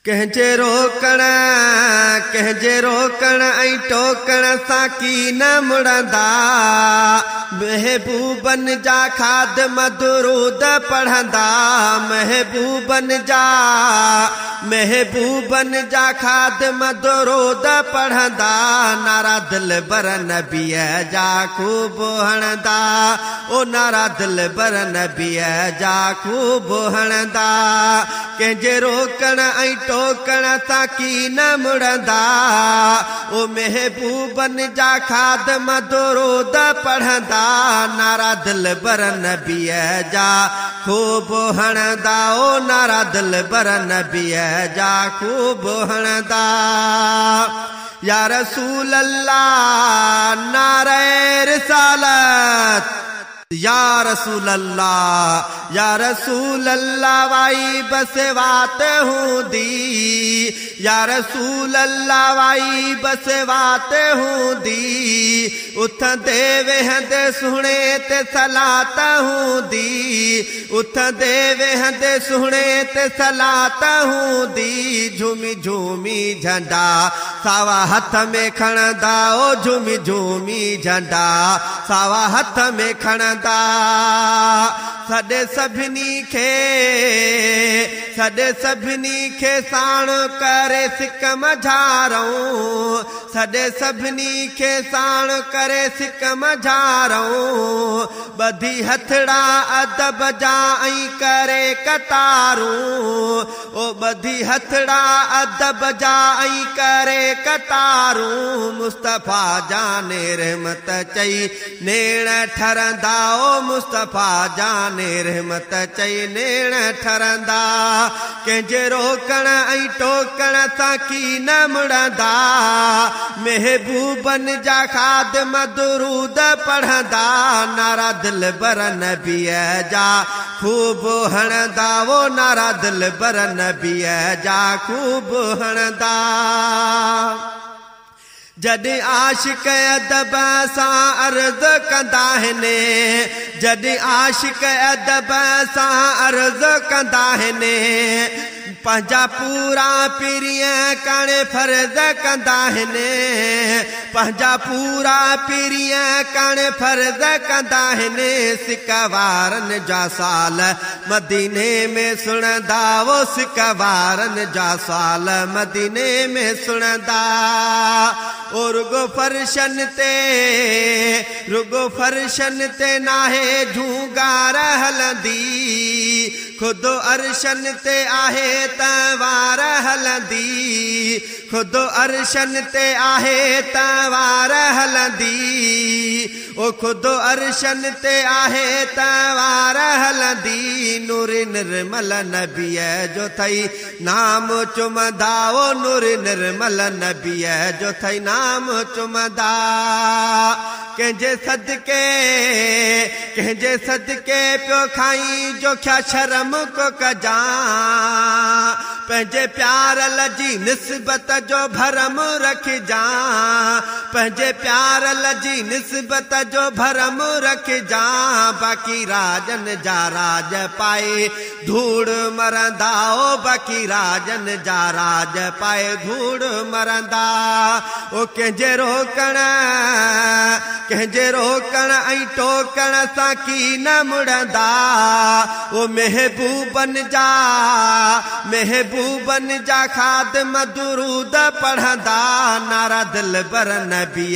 कहजे रोकण ऐं टोकण सां की न मुड़ंदा। महबूबन जा खादम दुरूद पढ़ंदा। महबूबन जा खादम दुरूद पढ़ंदा। नारा दिलबर नबीअ जा खूब हणंदा। ओ नारा दिलबर नबीअ जा खूब हणंदा। कहजे रोकण ऐं टोकण सां की न मुड़ंदा। ओ महबूबन जा खादम दुरूद पढ़ंदा। नारा दिलबर नबीअ जा खूब हणंदा। ओ नारा दिलबर नबीअ जा खूब हणंदा। या रसूल अल्लाह नारे रिसालत। या रसूल अल्लाह वाई बस बात हूंदी। या रसूल अल्लाह वाई बस बात हूंदी। उथंदे वेहंदे सुहणे ते सलात हूंदी। उथंदे वेहंदे सुहणे ते सलात हूंदी। झूमी झूमी झंडा सावा हथ में खणंदा। ओ झूमी झूमी झंडा सावा हथ में खणंदा। सॾे सभिनी खे साण करे सिक मझारूं। सॾे सभिनी खे साण करे सिक मझारूं। ॿधी हथड़ा अदब जा ऐं करे कतारूं। ओ ॿधी हथड़ा अदब जा ऐं करे कतारूं। मुस्तफ़ा जाने रहमत चई नेण ठरंदा। ओ मुस्तफ़ा जाने रहमत चई नेण ठरंदा। कंहिंजे रोकण ऐं टोकण सां की न मुड़ंदा। महबूबन जा खादम दुरूद पढ़ंदा। नारा दिलबर नबीअ जा खूब हणंदा। वो नारा दिलबर नबीअ जा खूब हणंदा। जॾहिं आशिक अदब सां अर्ज़ कंदा आहिनि। जॾहिं आशिक अदब सां अर्ज़ कंदा आहिनि। पंहिंजा पूरा पीरिय कणे फर्ज़ कंदा आहिनि। पंहिंजा पूरा पीरिय कणे फर्ज़ कंदा आहिनि। सिक वारनि जा साल मदीने में सुणंदा। वो सिक वारनि जा साल मदीने में सुणंदा। ओ रुगो फर्शन ते नाहे झूगार हलंदी। खुदो अरशन ते आहे तवार हलंदी। खुदो अरशन ते आहे तवार हलंदी। ओ खुदो अरशन ते आहे तवार हलंदी। नूर निर्मल नबीअ जो थई नाम चुमंदा। ओ नूर निर्मल नबीअ जो थई नाम चुमंदा। कंहिंजे सदके पियो खाई जो क्या शर्म को कजा। पंहिंजे प्यार लजी निस्बत जो भरम रखजा। पंहिंजे प्यार लजी निस्बत जो भरम रखजा। बाकी राजन जा राज पाए धूड़ मरंदा। ओ बाकी राजन जा राज पाए धूड़ मरंदा। ओ कंहिंजे रोकण ऐं टोकण सां की न मुड़ंदा। ओ महबूबन जा खादम दुरूद पढ़ंदा। नारा दिलबर नबीअ